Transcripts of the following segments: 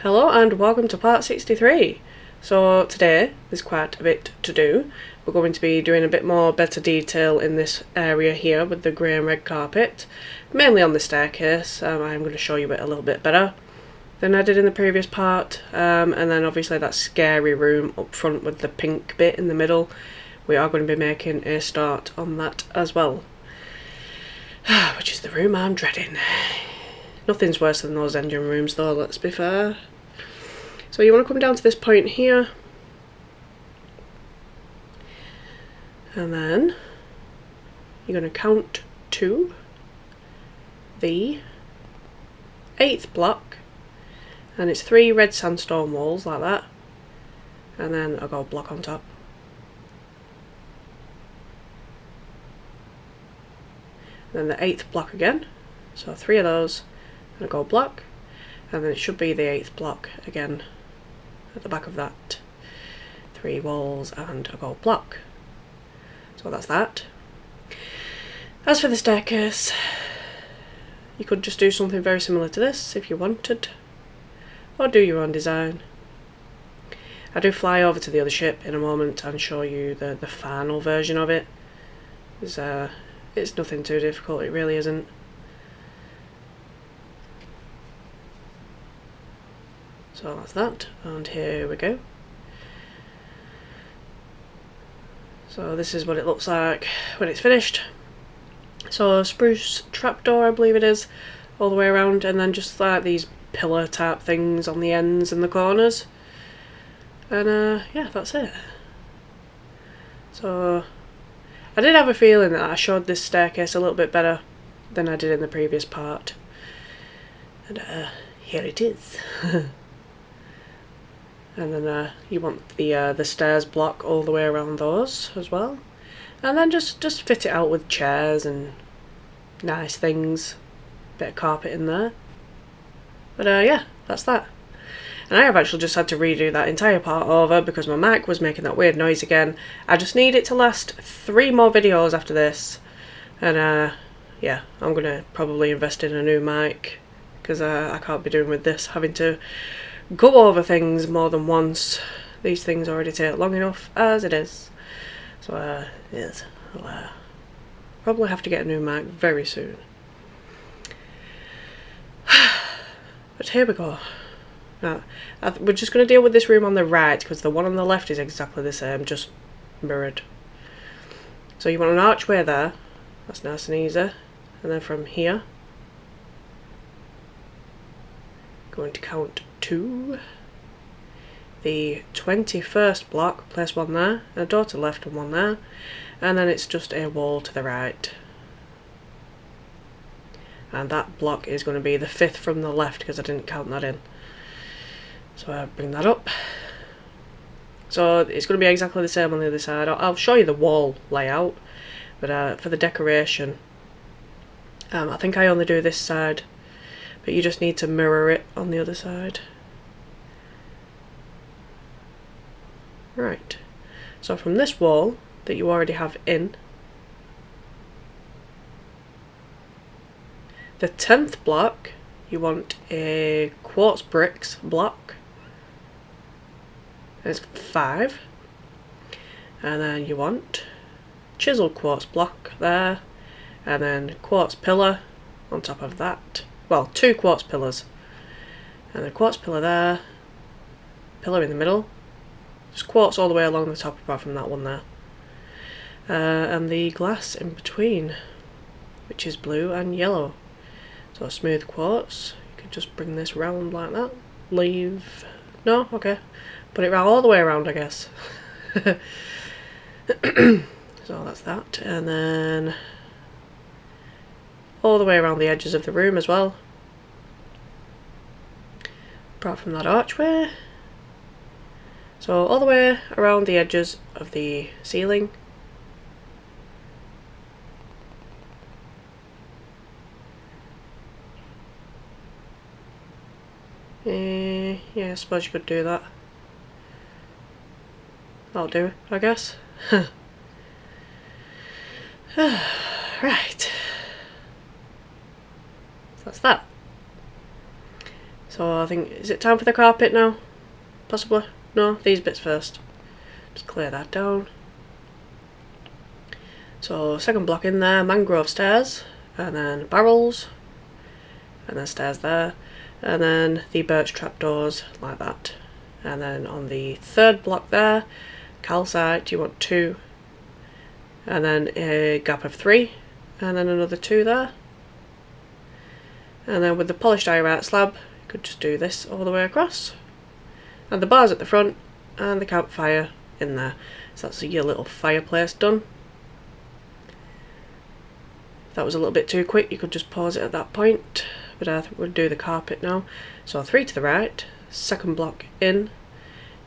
Hello and welcome to part 63. So today there's quite a bit to do. We're going to be doing a bit more better detail in this area here with the grey and red carpet, mainly on the staircase. I'm going to show you it a little bit better than I did in the previous part, and then obviously that scary room up front with the pink bit in the middle, we are going to be making a start on that as well, which is the room I'm dreading. Nothing's worse than those engine rooms though, let's be fair. So you want to come down to this point here, and then you're going to count to the 8th block, and it's 3 red sandstone walls like that, and then a gold block on top. Then the 8th block again, so 3 of those and a gold block, and then it should be the 8th block again at the back of that. 3 walls and a gold block. So that's that. As for the staircase, you could just do something very similar to this if you wanted, or do your own design. I do fly over to the other ship in a moment and show you the final version of it. It's nothing too difficult, it really isn't. So that's that, and here we go. So this is what it looks like when it's finished. So spruce trapdoor, I believe it is, all the way around, and then just like these pillar type things on the ends and the corners. And yeah, that's it. So I did have a feeling that I showed this staircase a little bit better than I did in the previous part. And here it is. And then you want the stairs block all the way around those as well, and then just fit it out with chairs and nice things, bit of carpet in there. But yeah, that's that. And I have actually just had to redo that entire part over because my mic was making that weird noise again. I just need it to last 3 more videos after this, and yeah, I'm gonna probably invest in a new mic because I can't be doing with this, having to go over things more than once. These things already take long enough as it is. So yes, I'll probably have to get a new mic very soon. But here we go. Now, we're just going to deal with this room on the right because the one on the left is exactly the same, just mirrored. So you want an archway there, that's nice and easy, and then from here going to count to the 21st block, place one there, and a door to the left and one there, and then it's just a wall to the right. And that block is going to be the 5th from the left because I didn't count that in. So I bring that up. So it's going to be exactly the same on the other side. I'll show you the wall layout, but for the decoration, I think I only do this side, but you just need to mirror it on the other side. Right, so from this wall that you already have in, the 10th block, you want a quartz bricks block. There's 5. And then you want chisel quartz block there, and then quartz pillar on top of that. Well, 2 quartz pillars, and the quartz pillar there, pillar in the middle, just quartz all the way along the top apart from that one there, and the glass in between, which is blue and yellow. So smooth quartz, you could just bring this round like that, no, okay, put it round all the way around, I guess. So that's that, and then all the way around the edges of the room as well, apart from that archway. So all the way around the edges of the ceiling. Yeah, I suppose you could do that. That'll do, I guess. Right. So that's that. So So I think, is it time for the carpet now? Possibly? No, these bits first. Just clear that down. So second block in there, mangrove stairs, and then barrels, and then stairs there, and then the birch trapdoors like that. And then on the third block there, calcite, you want 2, and then a gap of 3, and then another 2 there. And then with the polished diorite slab, you could just do this all the way across. And the bars at the front, and the campfire in there. So that's your little fireplace done. If that was a little bit too quick, you could just pause it at that point. But I think we'll do the carpet now. So 3 to the right, second block in,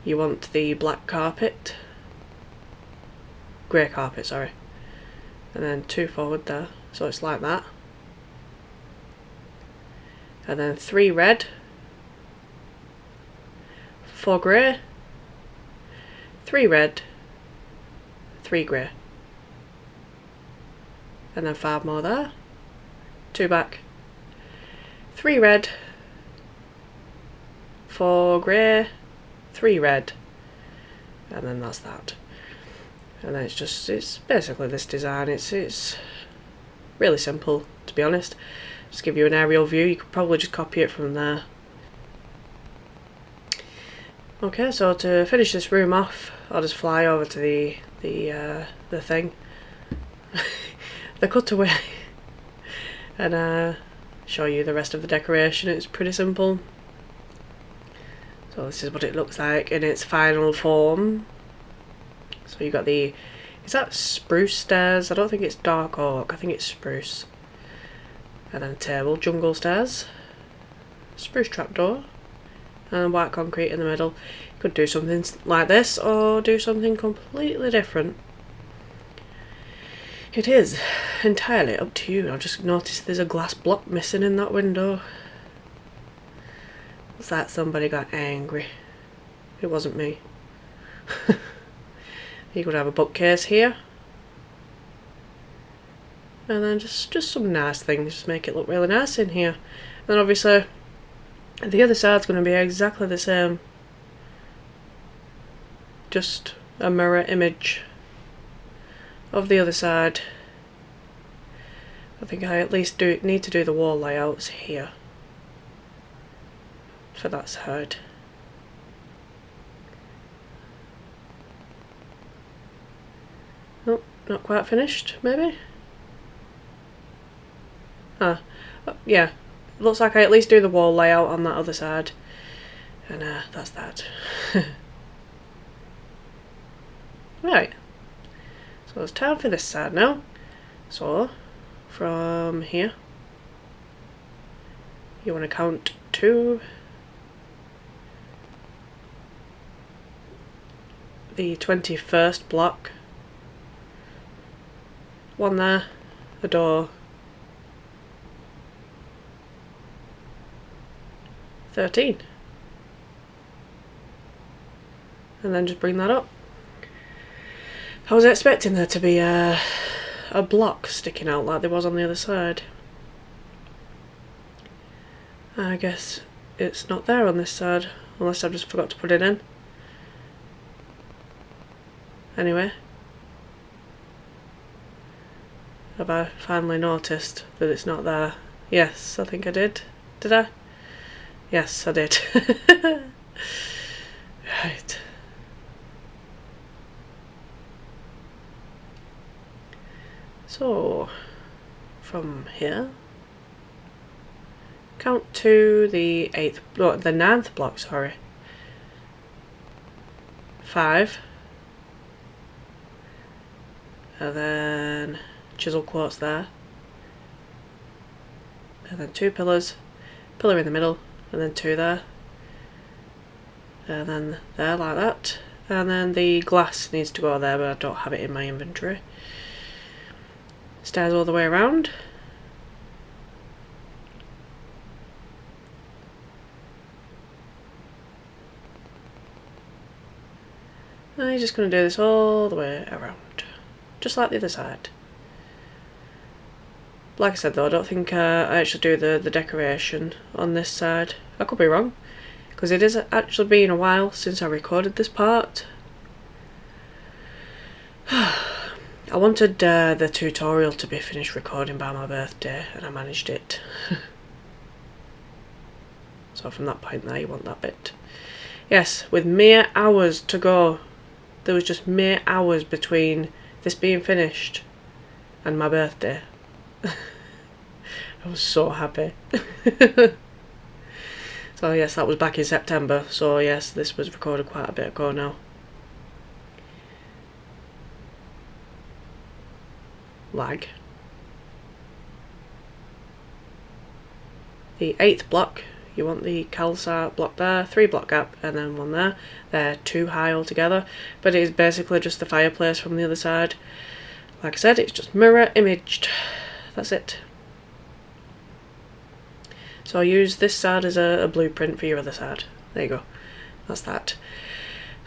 you want the black carpet. Grey carpet, sorry. And then 2 forward there, so it's like that. And then 3 red, 4 grey, 3 red, 3 grey. And then 5 more there, 2 back, 3 red, 4 grey, 3 red, and then that's that. And then it's basically this design. It's really simple, to be honest. Just give you an aerial view. You could probably just copy it from there. Okay, so to finish this room off, I'll just fly over to the thing, the cutaway, and show you the rest of the decoration. It's pretty simple. So this is what it looks like in its final form. So you got the, is that spruce stairs? I don't think it's dark oak, I think it's spruce. And then a table, jungle stairs, spruce trapdoor, and white concrete in the middle. You could do something like this or do something completely different. It is entirely up to you. I've just noticed there's a glass block missing in that window. It's like somebody got angry. It wasn't me. You could have a bookcase here. And then just some nice things, just make it look really nice in here. And then obviously the other side's going to be exactly the same. Just a mirror image of the other side. I think I at least need to do the wall layouts here for that side. Oh, not quite finished, maybe? Yeah, looks like I at least do the wall layout on that other side. And that's that. Right, so it's time for this side now. So, from here, you want to count 2, the 21st block, 1 there, the door, 13, and then just bring that up. I was expecting there to be a block sticking out like there was on the other side. I guess it's not there on this side, unless I've just forgot to put it in. Anyway, have I finally noticed that it's not there? Yes, I think I did. Did I? Yes, I did. Right. So, from here, count to the 9th block, sorry. 5. And then chisel quartz there. And then 2 pillars, pillar in the middle, and then 2 there. And then there like that. And then the glass needs to go there, but I don't have it in my inventory. Stairs all the way around. And you're just going to do this all the way around, just like the other side. Like I said though, I don't think I actually do the decoration on this side. I could be wrong, because it has actually been a while since I recorded this part. I wanted the tutorial to be finished recording by my birthday, and I managed it. So from that point there, you want that bit. Yes, with mere hours to go. There was just mere hours between this being finished and my birthday. I was so happy. So yes, that was back in September. So yes, this was recorded quite a bit ago now. Lag. The 8th block, you want the calcite block there, 3 block gap, and then 1 there. They're 2 high altogether, but it is basically just the fireplace from the other side. Like I said, it's just mirror imaged. That's it. So I use this side as a blueprint for your other side. There you go. That's that.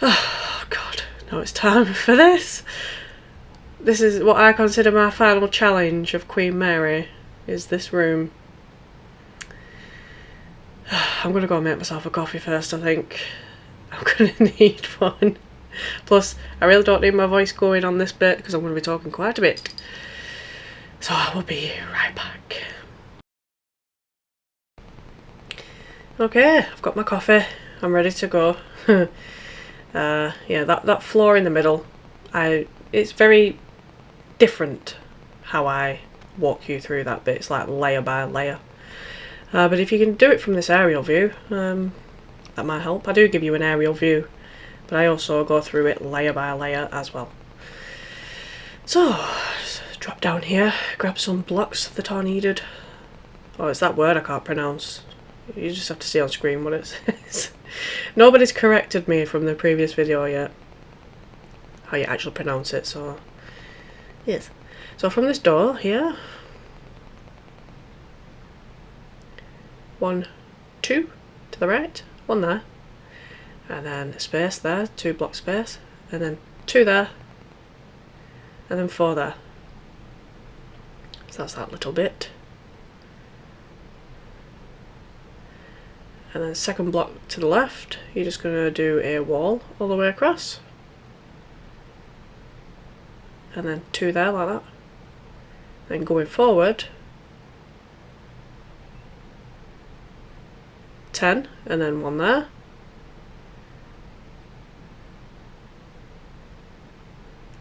Oh god, now it's time for this. This is what I consider my final challenge of Queen Mary, is this room. I'm gonna go and make myself a coffee first, I think. I'm gonna need one. Plus, I really don't need my voice going on this bit because I'm gonna be talking quite a bit. So I will be right back. Okay, I've got my coffee. I'm ready to go. Yeah, that floor in the middle, it's very different how I walk you through that bit. It's like layer by layer. But if you can do it from this aerial view, that might help. I do give you an aerial view, but I also go through it layer by layer as well. So, just drop down here, grab some blocks that are needed. Oh, it's that word I can't pronounce. You just have to see on screen what it says. Nobody's corrected me from the previous video yet, how you actually pronounce it, so yes. So from this door here, 1, 2 to the right, 1 there, and then a space there, 2 block space, and then 2 there, and then 4 there. So that's that little bit. And then second block to the left, you're just going to do a wall all the way across. And then 2 there like that. Then going forward, 10, and then 1 there.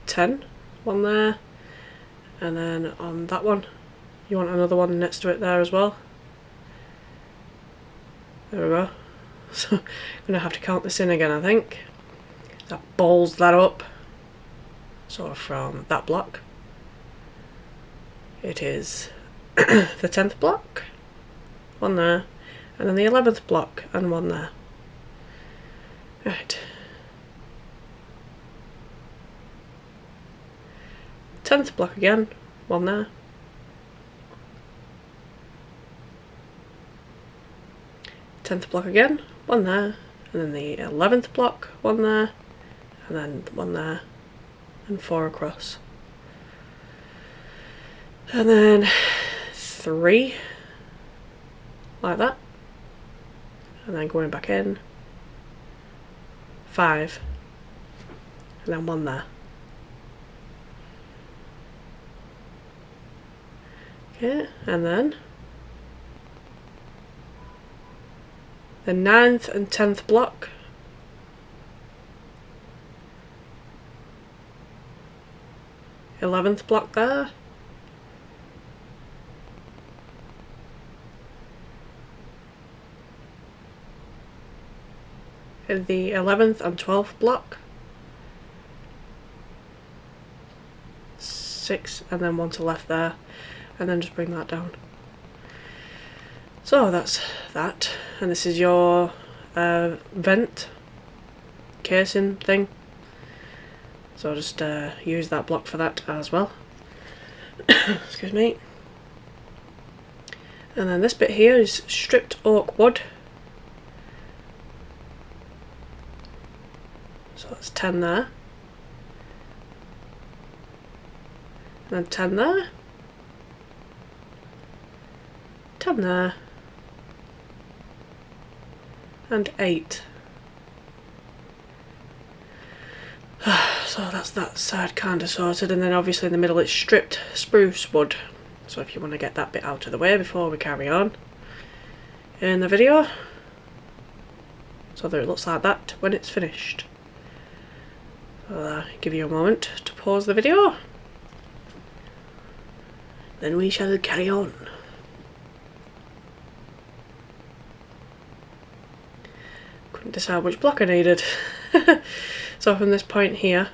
Ten, 1 there. And then on that one, you want another one next to it there as well. There we go. So I'm going to have to count this in again, I think. That balls that up. So from that block, it is the 10th block, 1 there, and then the 11th block and 1 there. Right. 10th block again, 1 there. 10th block again, 1 there, and then the 11th block, 1 there, and then 1 there, and 4 across. And then 3, like that, and then going back in, 5, and then 1 there. Okay, and then the 9th and 10th block, th block there, and the 11th and 12th block, 6, and then 1 to left there, and then just bring that down. So that's that, and this is your vent casing thing. So I'll just use that block for that as well. Excuse me. And then this bit here is stripped oak wood. So that's 10 there. And then 10 there. 10 there. and 8. So that's that side kind of sorted, and then obviously in the middle it's stripped spruce wood. So if you want to get that bit out of the way before we carry on in the video, so that it looks like that when it's finished. So give you a moment to pause the video, then we shall carry on. Couldn't decide which block I needed. So from this point here,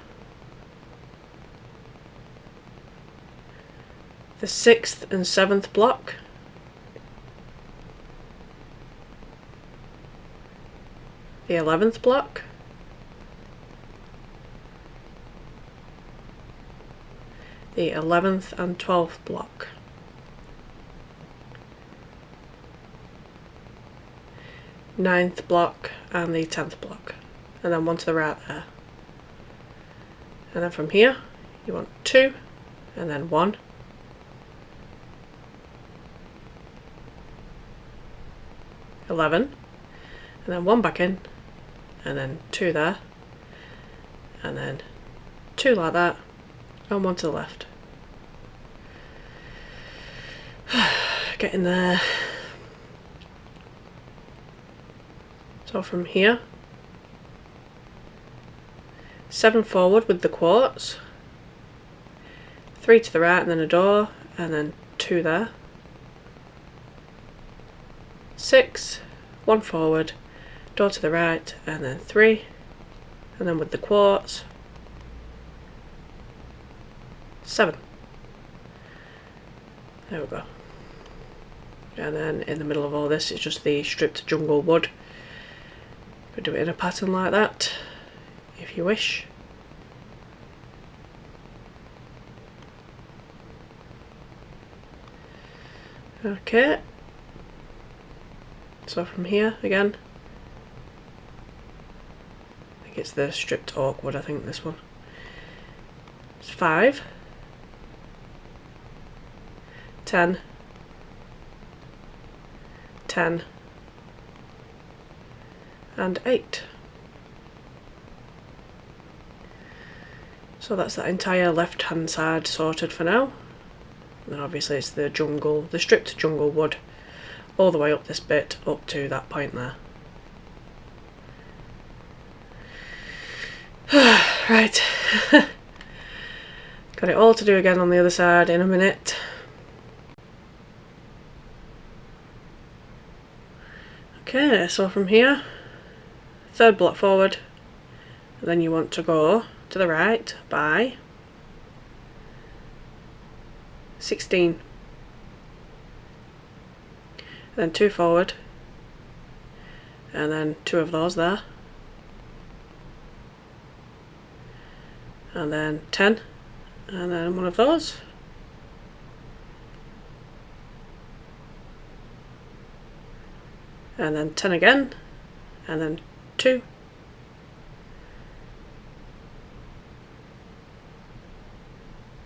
the 6th and 7th block, the 11th block, the 11th and 12th block, ninth block and the 10th block, and then one to the right there. And then from here you want 2 and then 1, $11, and then 1 back in, and then 2 there, and then 2 like that, and 1 to the left. Getting there. So from here, 7 forward with the quartz, 3 to the right and then a door, and then 2 there, 6, 1 forward, door to the right, and then 3, and then with the quartz, 7. There we go. And then in the middle of all this, it's just the stripped jungle wood. You could do it in a pattern like that if you wish. Okay, so from here again, I think it's the stripped oak wood, I think this one. It's 5, 10, 10, and 8. So that's that entire left hand side sorted for now. And then obviously it's the jungle, the stripped jungle wood, all the way up this bit, up to that point there. Right. Got it all to do again on the other side in a minute. Okay, so from here, 3rd block forward, and then you want to go to the right by 16, and then 2 forward, and then 2 of those there, and then 10, and then 1 of those, and then 10 again, and then 2,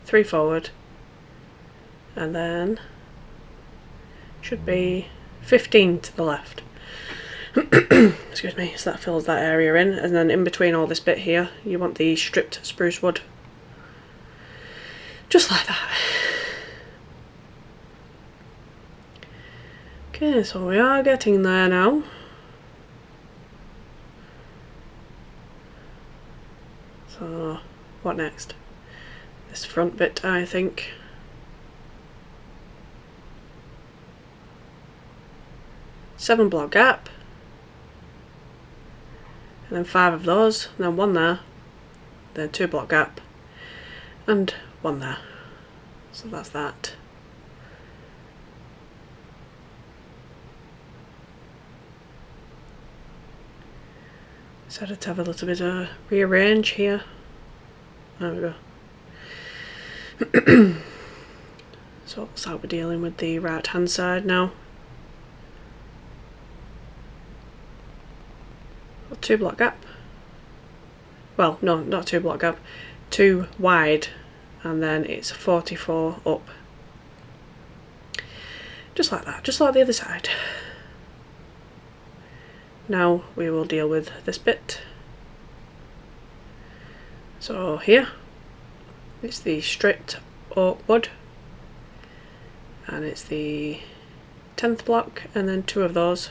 three forward, and then should be 15 to the left. Excuse me, so that fills that area in, and then in between all this bit here you want the stripped spruce wood, just like that. Okay, so we are getting there now. So what next? This front bit, I think. Seven block gap, and then 5 of those, and then 1 there, then 2 block gap, and 1 there. So that's that. Decided to have a little bit of rearrange here. There we go. So it looks like we're dealing with the right hand side now. 2 block gap. Well, no, not 2 block gap. 2 wide, and then it's 44 up. Just like that, just like the other side. Now we will deal with this bit. So here, it's the stripped oak wood, and it's the 10th block, and then 2 of those,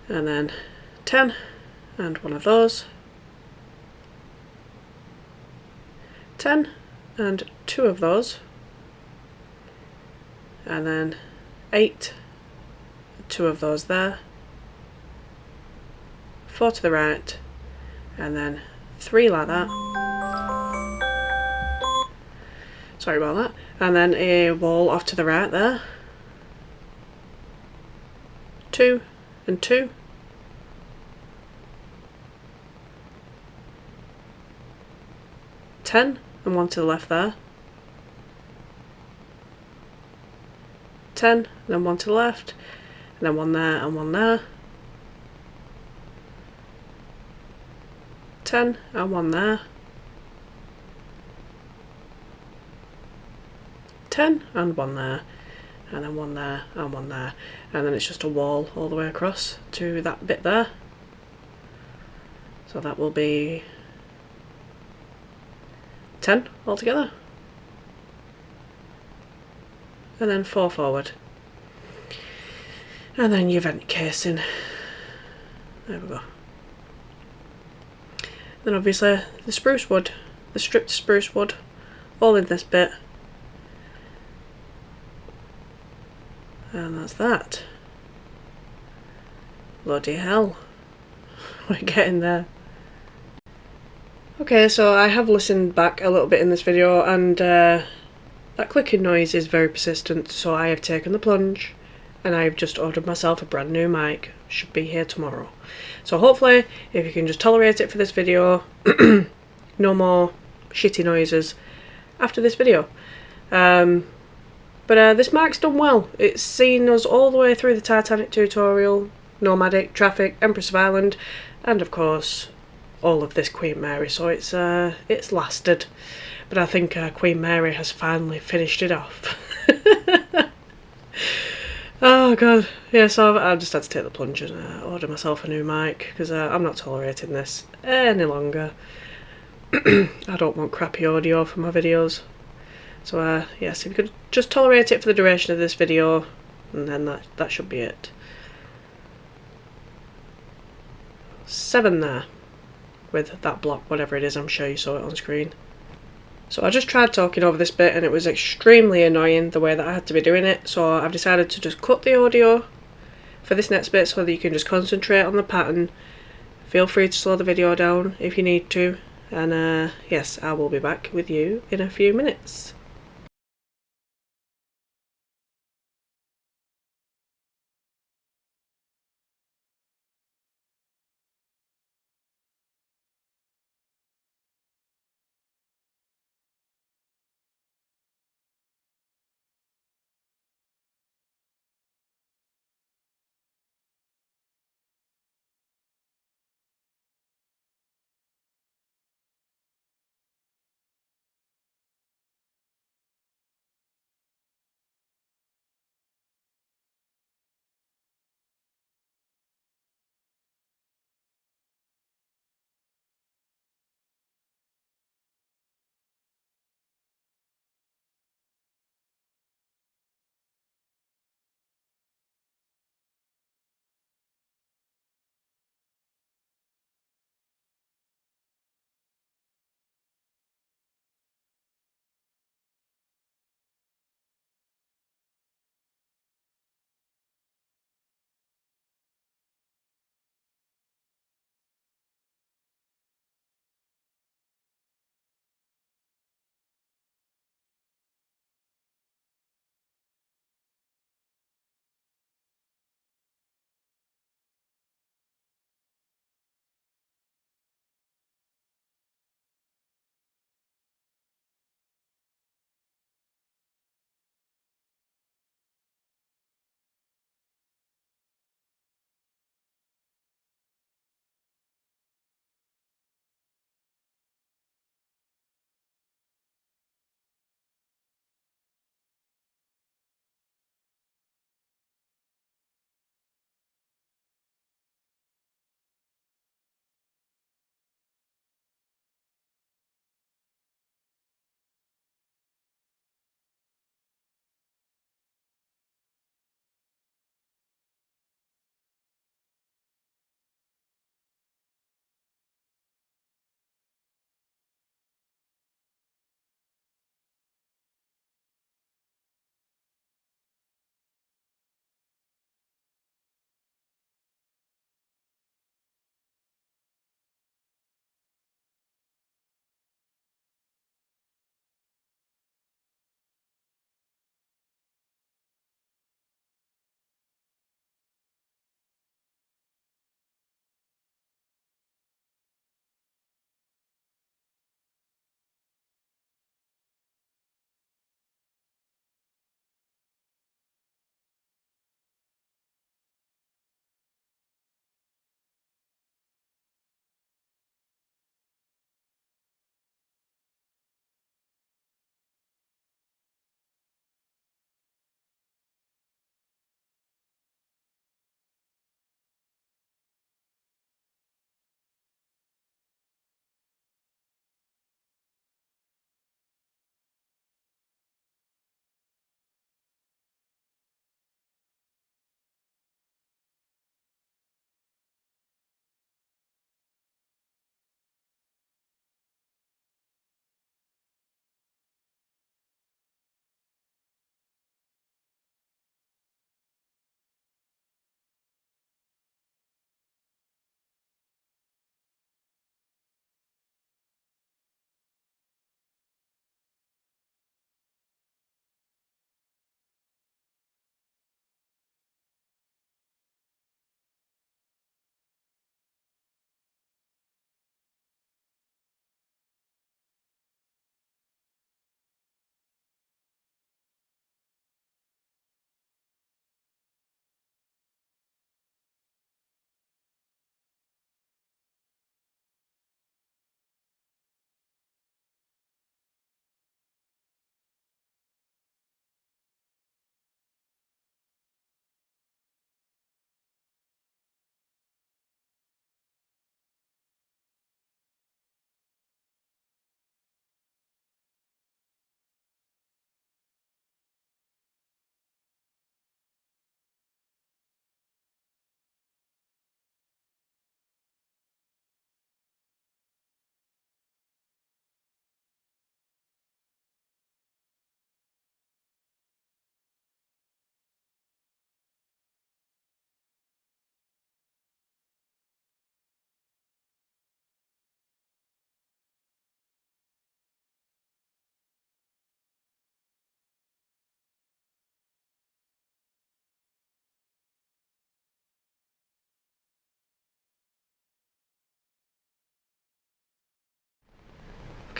and then 10 and 1 of those, 10 and 2 of those, and then 8, 2 of those there, 4 to the right, and then 3 like that. Sorry about that. And then a wall off to the right there. 2 and 2. 10 and 1 to the left there. 10, and then 1 to the left, and then 1 there and 1 there. 10 and 1 there. 10 and 1 there, and then 1 there and 1 there, and then it's just a wall all the way across to that bit there. So that will be 10 altogether, and then 4 forward, and then your vent casing. There we go. Then obviously the spruce wood, the stripped spruce wood, all in this bit. And that's that. Bloody hell. We're getting there. Okay, so I have listened back a little bit in this video, and that clicking noise is very persistent, so I have taken the plunge and I've just ordered myself a brand new mic. Should be here tomorrow. So hopefully, if you can just tolerate it for this video, no more shitty noises after this video. But this mic's done well. It's seen us all the way through the Titanic tutorial, Nomadic, Traffic, Empress of Ireland, and of course all of this Queen Mary, so it's lasted. But I think Queen Mary has finally finished it off. Oh god, yeah, so I've just had to take the plunge and order myself a new mic, because I'm not tolerating this any longer. I don't want crappy audio for my videos. So yes, if you could just tolerate it for the duration of this video, and then that should be it. 7 there, with that block, whatever it is. I'm sure you saw it on screen. So I just tried talking over this bit and it was extremely annoying the way that I had to be doing it, so I've decided to just cut the audio for this next bit so that you can just concentrate on the pattern. Feel free to slow the video down if you need to, and yes, I will be back with you in a few minutes.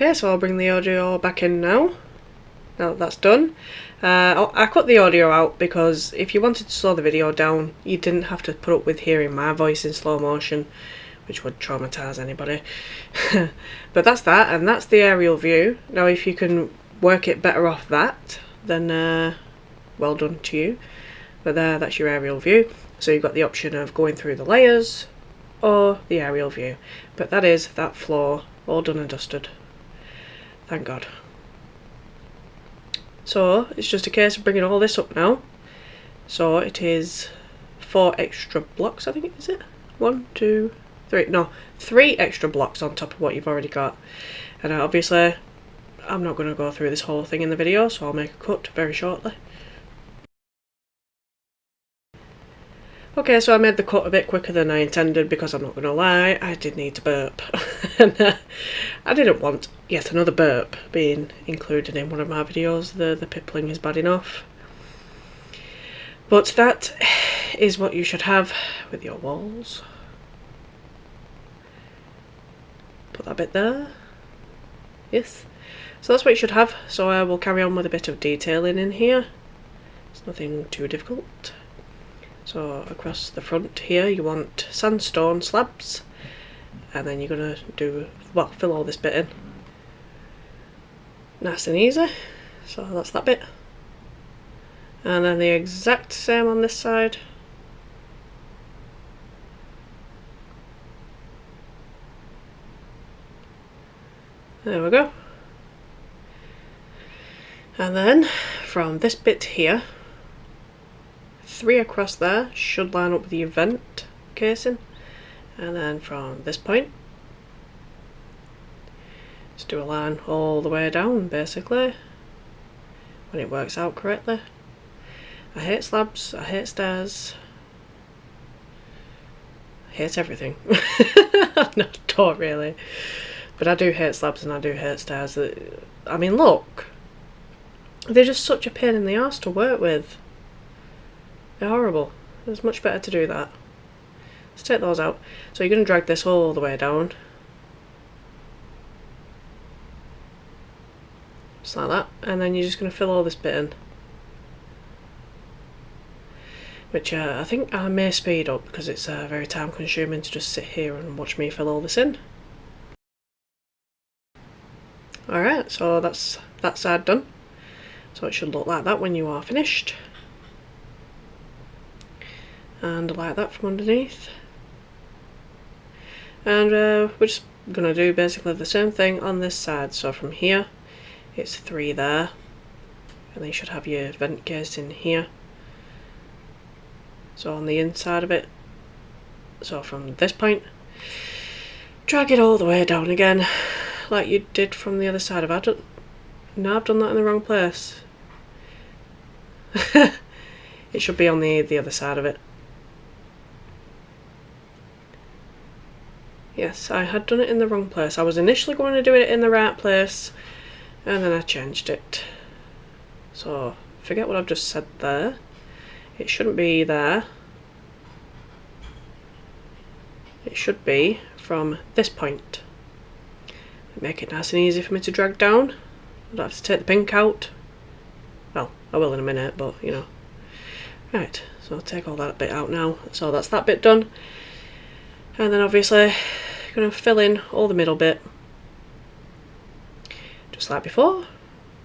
Okay, so I'll bring the audio back in now. Now that that's done. I cut the audio out because if you wanted to slow the video down, you didn't have to put up with hearing my voice in slow motion, which would traumatise anybody. But that's that, and that's the aerial view. Now if you can work it better off that, then well done to you. But that's your aerial view. So you've got the option of going through the layers or the aerial view. But that is that floor all done and dusted. Thank God. So it's just a case of bringing all this up now. So it is 4 extra blocks, I think, is it? 1, 2, 3. No, 3 extra blocks on top of what you've already got. And obviously I'm not going to go through this whole thing in the video, so I'll make a cut very shortly. Okay, so I made the cut a bit quicker than I intended because I'm not going to lie, I did need to burp. And I didn't want yet another burp being included in one of my videos. The pippling is bad enough. But that is what you should have with your walls. Put that bit there. Yes. So that's what you should have. So I will carry on with a bit of detailing in here. It's nothing too difficult. So across the front here you want sandstone slabs, and then you're going to fill all this bit in. Nice and easy. So that's that bit. And then the exact same on this side. There we go. And then from this bit here, 3 across there should line up with the vent casing, and then from this point just do a line all the way down basically when it works out correctly. I hate slabs, I hate stairs, I hate everything. No, don't really, but I do hate slabs and I do hate stairs. I mean, look, they're just such a pain in the arse to work with. They're horrible. It's much better to do that. Let's take those out. So you're going to drag this all the way down. Just like that. And then you're just going to fill all this bit in. Which I think I may speed up because it's very time consuming to just sit here and watch me fill all this in. Alright, so that's that side done. So it should look like that when you are finished. And like that from underneath. And we're just going to do basically the same thing on this side. So from here it's 3 there, and then you should have your vent case in here. So on the inside of it, so from this point, drag it all the way down again like you did from the other side. I've done that in the wrong place. It should be on the other side of it. Yes, I had done it in the wrong place. I was initially going to do it in the right place, and then I changed it. So, forget what I've just said there. It shouldn't be there. It should be from this point. Make it nice and easy for me to drag down. I don't have to take the pink out. Well, I will in a minute, but you know. Right, so I'll take all that bit out now. So that's that bit done. And then obviously I'm going to fill in all the middle bit just like before,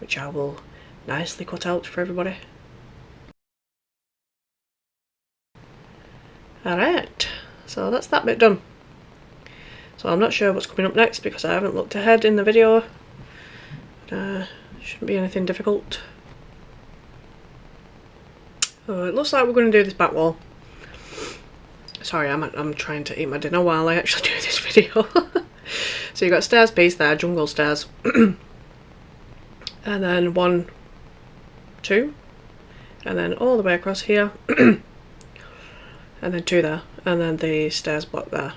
which I will nicely cut out for everybody. Alright, so that's that bit done. So I'm not sure what's coming up next because I haven't looked ahead in the video. Shouldn't be anything difficult. Oh, it looks like we're going to do this back wall. Sorry, I'm trying to eat my dinner while I actually do this video. So you've got stairs piece there, jungle stairs. And then 1, 2. And then all the way across here. And then 2 there. And then the stairs block there.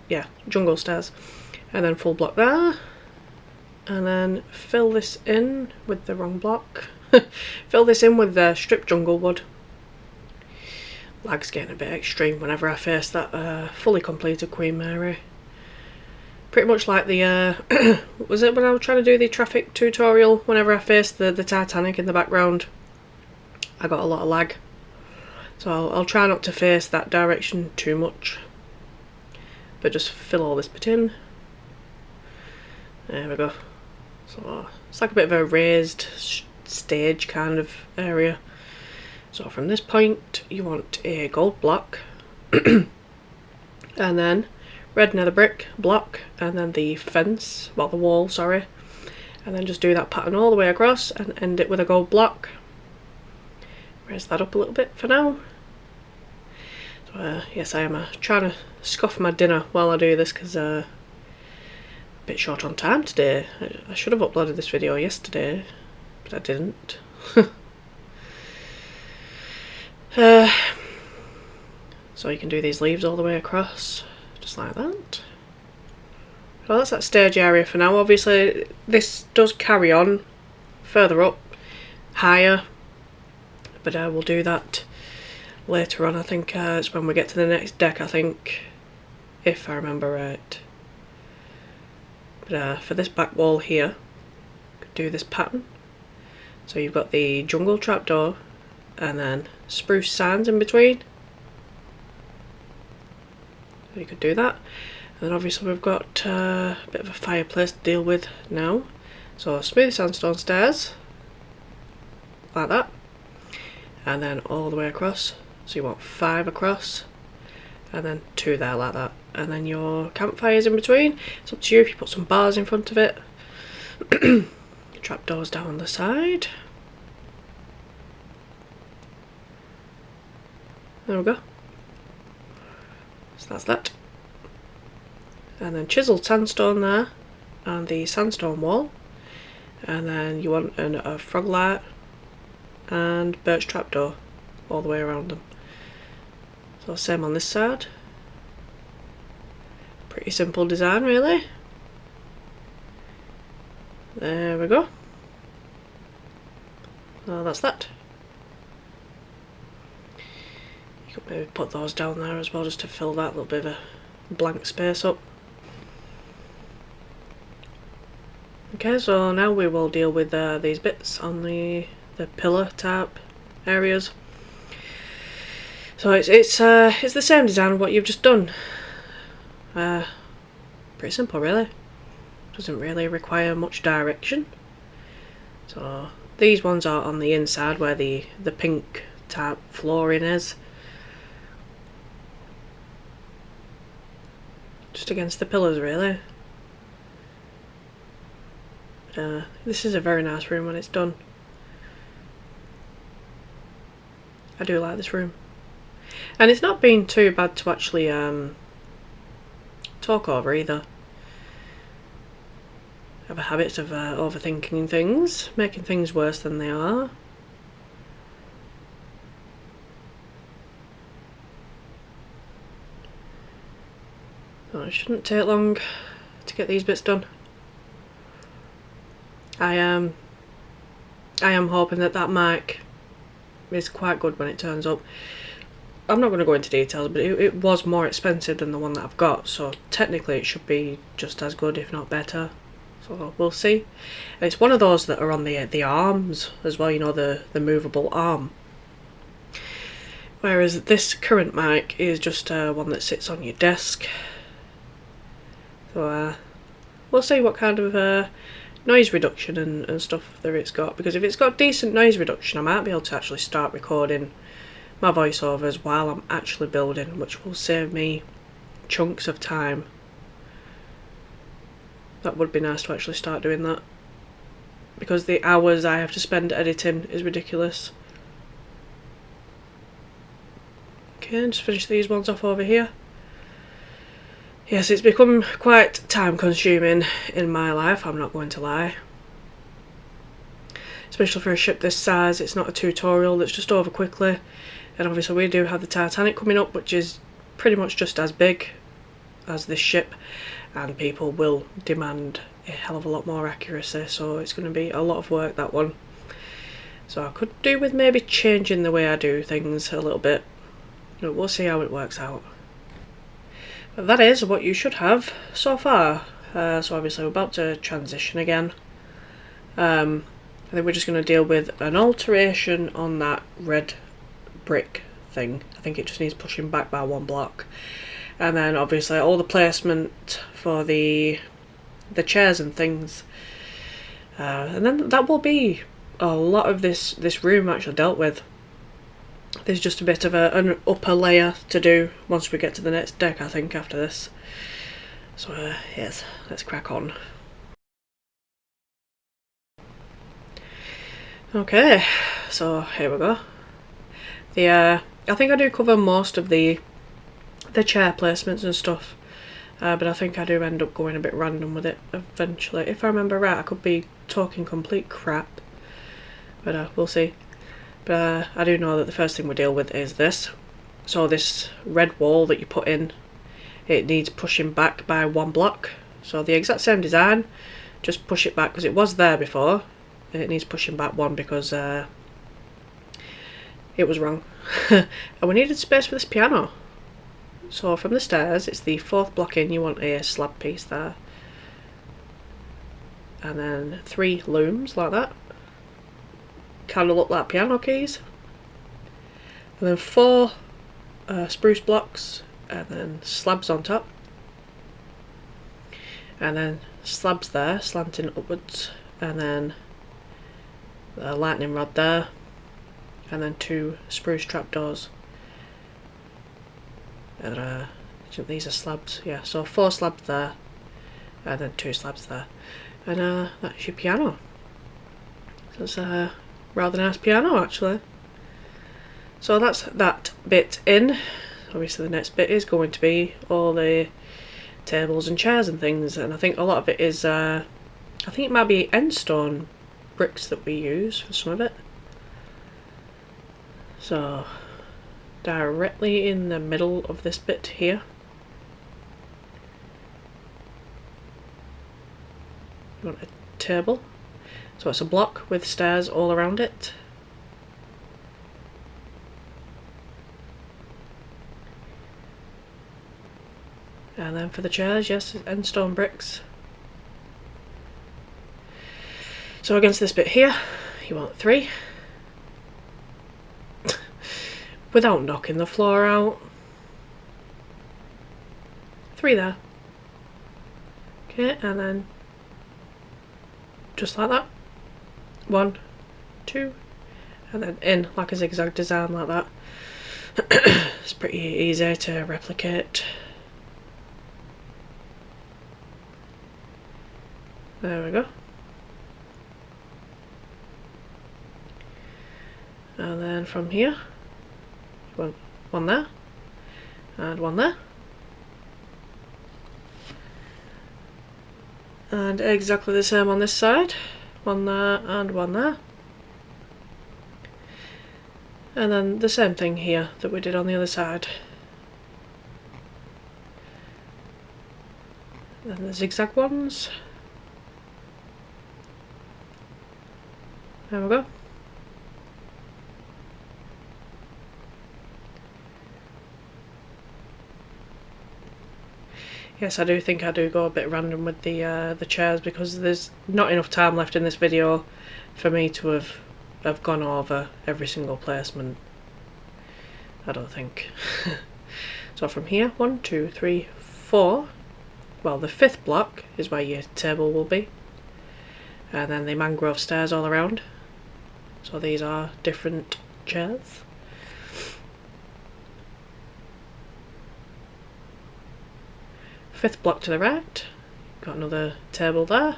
Yeah, jungle stairs. And then full block there. And then fill this in with the wrong block. Fill this in with the strip jungle wood. Lag's getting a bit extreme whenever I face that fully completed Queen Mary. pretty much like the was it when I was trying to do the traffic tutorial, whenever I faced the Titanic in the background, I got a lot of lag. So I'll try not to face that direction too much, but just fill all this bit in. There we go. So it's like a bit of a raised stage kind of area. So from this point you want a gold block and then red nether brick block, and then the fence, well the wall, sorry, and then just do that pattern all the way across and end it with a gold block. Raise that up a little bit for now. So, yes, I am trying to scoff my dinner while I do this because a bit short on time today. I should have uploaded this video yesterday, but I didn't. So you can do these leaves all the way across, just like that. Well, that's that stage area for now. Obviously this does carry on further up, higher, but I will do that later on. I think it's when we get to the next deck, I think, if I remember right. But for this back wall here, do this pattern. So you've got the jungle trapdoor and then spruce signs in between. So you could do that. And then obviously we've got a bit of a fireplace to deal with now. So smooth sandstone stairs, like that. And then all the way across. So you want 5 across, and then 2 there like that. And then your campfires in between. It's up to you if you put some bars in front of it. Trapdoors down the side. There we go. So that's that. And then chiselled sandstone there, and the sandstone wall. And then you want a frog light and birch trapdoor all the way around them. So same on this side. Pretty simple design really. There we go. So that's that. You could maybe put those down there as well, just to fill that little bit of a blank space up. Okay, so now we will deal with these bits on the pillar type areas. So it's the same design of what you've just done. Pretty simple really. Doesn't really require much direction. So these ones are on the inside where the pink type flooring is. Just against the pillars really. This is a very nice room when it's done. I do like this room. And it's not been too bad to actually talk over either. I have a habit of overthinking things, making things worse than they are. So it shouldn't take long to get these bits done. I am hoping that mic is quite good when it turns up. I'm not going to go into details, but it was more expensive than the one that I've got, so technically it should be just as good, if not better. So we'll see. And it's one of those that are on the arms as well, you know, the movable arm. Whereas this current mic is just one that sits on your desk. So we'll see what kind of noise reduction and stuff there it's got, because if it's got decent noise reduction I might be able to actually start recording my voiceovers while I'm actually building, which will save me chunks of time. That would be nice to actually start doing that, because the hours I have to spend editing is ridiculous. Okay, just finish these ones off over here. Yes, it's become quite time consuming in my life, I'm not going to lie. Especially for a ship this size, it's not a tutorial that's just over quickly. And obviously we do have the Titanic coming up, which is pretty much just as big as this ship. And people will demand a hell of a lot more accuracy, so it's going to be a lot of work, that one. So I could do with maybe changing the way I do things a little bit. We'll see how it works out. But that is what you should have so far. So obviously we're about to transition again. I think we're just going to deal with an alteration on that red brick thing. I think it just needs pushing back by 1 block. And then obviously all the placement for the chairs and things. And then that will be a lot of this room actually dealt with. There's just a bit of an upper layer to do once we get to the next deck, I think, after this. So yes, let's crack on. Okay, so here we go. I think I do cover most of the chair placements and stuff, but I think I do end up going a bit random with it eventually. If I remember right, I could be talking complete crap, but we'll see. But I do know that the first thing we deal with is this. So this red wall that you put in, it needs pushing back by 1 block. So the exact same design, just push it back because it was there before. It needs pushing back 1 because it was wrong. And we needed space for this piano. So from the stairs, it's the 4th block in, you want a slab piece there. And then 3 looms like that. Kind of look like piano keys. And then 4 spruce blocks, and then slabs on top. And then slabs there, slanting upwards. And then the lightning rod there. And then 2 spruce trapdoors. And these are slabs, yeah, so 4 slabs there, and then 2 slabs there. And that's your piano. So it's a rather nice piano actually. So that's that bit in. Obviously the next bit is going to be all the tables and chairs and things, and I think a lot of it is, I think it might be endstone bricks that we use for some of it. So directly in the middle of this bit here, you want a table. So it's a block with stairs all around it. And then for the chairs, yes, endstone bricks. So against this bit here, you want 3. Without knocking the floor out. 3 there. Okay, and then just like that. 1, 2, and then in like a zigzag design like that. It's pretty easy to replicate. There we go. And then from here, one there, and 1 there. And exactly the same on this side. 1 there and 1 there. And then the same thing here that we did on the other side. And then the zigzag ones. There we go. Yes, I do think I do go a bit random with the chairs because there's not enough time left in this video for me to have gone over every single placement. I don't think. So from here, 1, 2, 3, 4. Well, the 5th block is where your table will be. And then the mangrove stairs all around. So these are different chairs. Fifth block to the right, got another table there.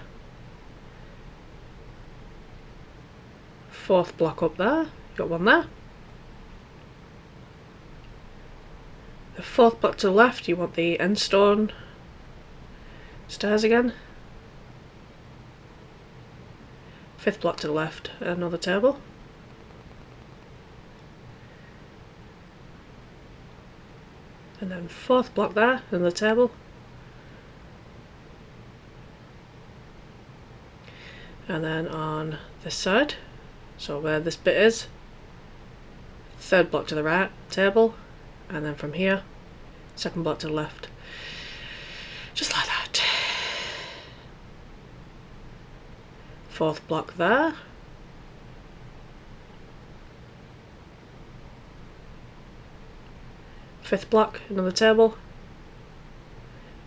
4th block up there, got 1 there. The 4th block to the left, you want the endstone stairs again. 5th block to the left, another table. And then 4th block there, another table. And then on this side, so where this bit is, 3rd block to the right, table, and then from here, 2nd block to the left. Just like that. 4th block there. Fifth block, another table.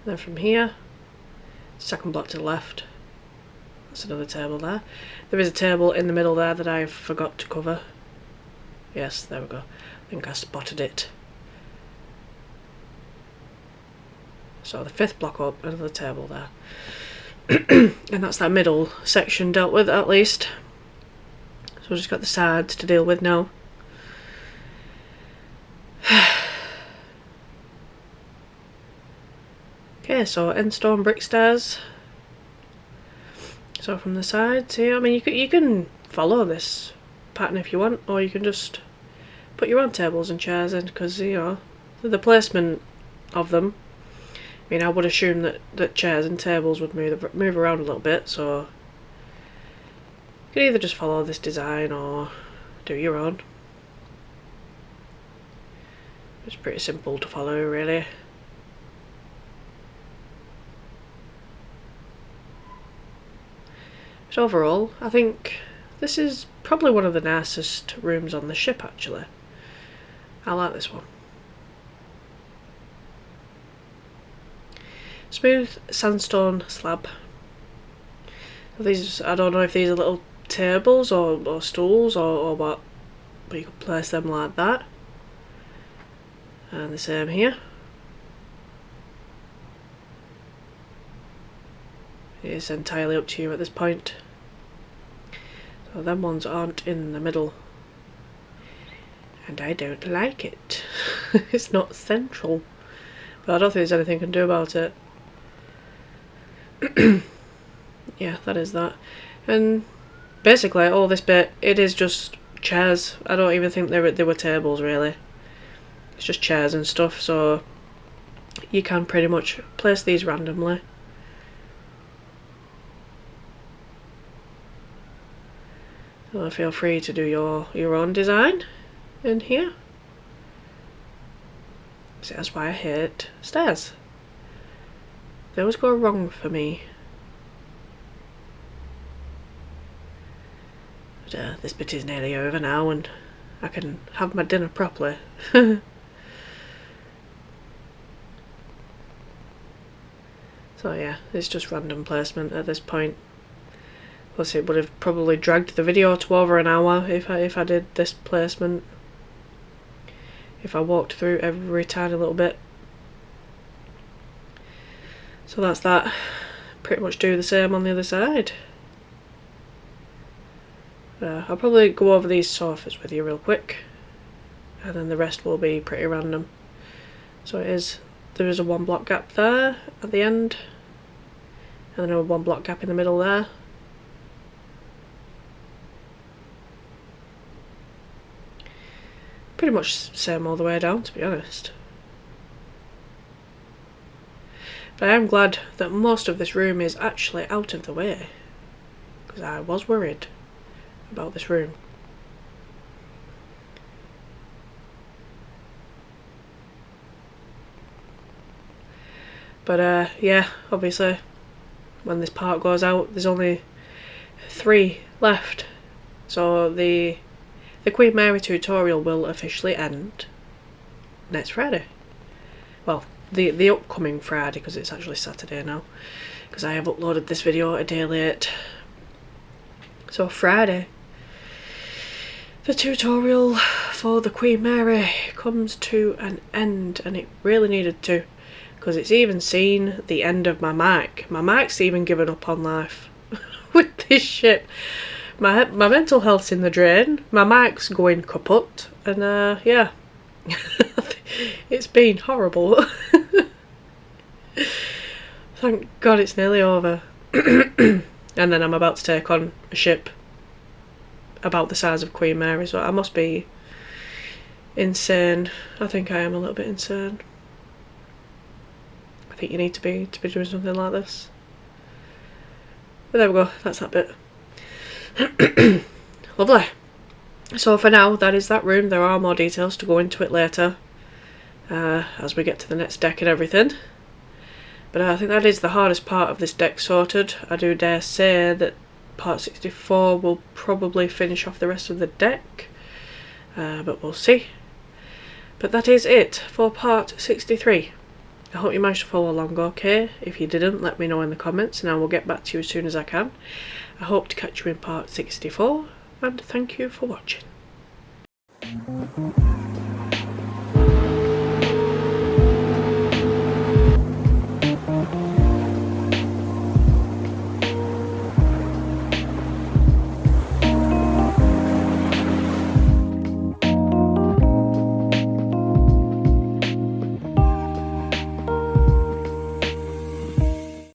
And then from here, 2nd block to the left, that's another table there. There is a table in the middle there that I forgot to cover. Yes, there we go. I think I spotted it. So the 5th block up, another table there. And that's that middle section dealt with at least. So we've just got the sides to deal with now. Okay, so end stone brick stairs. So from the sides here, I mean you can follow this pattern if you want, or you can just put your own tables and chairs in, because you know the placement of them. I mean, I would assume that chairs and tables would move around a little bit, so you could either just follow this design or do your own. It's pretty simple to follow, really. But overall, I think this is probably one of the nicest rooms on the ship, actually. I like this one. Smooth sandstone slab. These, I don't know if these are little tables or stools or what, but you could place them like that. And the same here. It's entirely up to you at this point. So them ones aren't in the middle. And I don't like it. It's not central. But I don't think there's anything I can do about it. Yeah, that is that. And basically all this bit, it is just chairs. I don't even think they were tables, really. It's just chairs and stuff, so you can pretty much place these randomly. So feel free to do your own design in here. See, that's why I hate stairs. They always go wrong for me. But this bit is nearly over now and I can have my dinner properly. So yeah, it's just random placement at this point. Plus it would have probably dragged the video to over an hour if I did this placement. If I walked through every tiny little bit. So that's that. Pretty much do the same on the other side. I'll probably go over these sofas with you real quick, and then the rest will be pretty random. So there is a 1 block gap there at the end, and then a 1 block gap in the middle there. Pretty much same all the way down, to be honest. But I am glad that most of this room is actually out of the way, because I was worried about this room. But yeah, obviously when this part goes out there's only 3 left, so the Queen Mary tutorial will officially end next Friday. Well, the upcoming Friday, because it's actually Saturday now, because I have uploaded this video a day late. So Friday, the tutorial for the Queen Mary comes to an end, and it really needed to, because it's even seen the end of my mic. My mic's even given up on life with this ship. My mental health's in the drain, my mic's going kaput, and yeah, it's been horrible. Thank God it's nearly over. And then I'm about to take on a ship about the size of Queen Mary, so I must be insane. I think I am a little bit insane. I think you need to be doing something like this. But there we go, that's that bit. Lovely. So for now, that is that room. There are more details to go into it later, as we get to the next deck and everything. But I think that is the hardest part of this deck sorted. I do dare say that part 64 will probably finish off the rest of the deck, but we'll see. But that is it for part 63. I hope you managed to follow along okay. If you didn't, let me know in the comments and I will get back to you as soon as I can. I hope to catch you in part 64, and thank you for watching.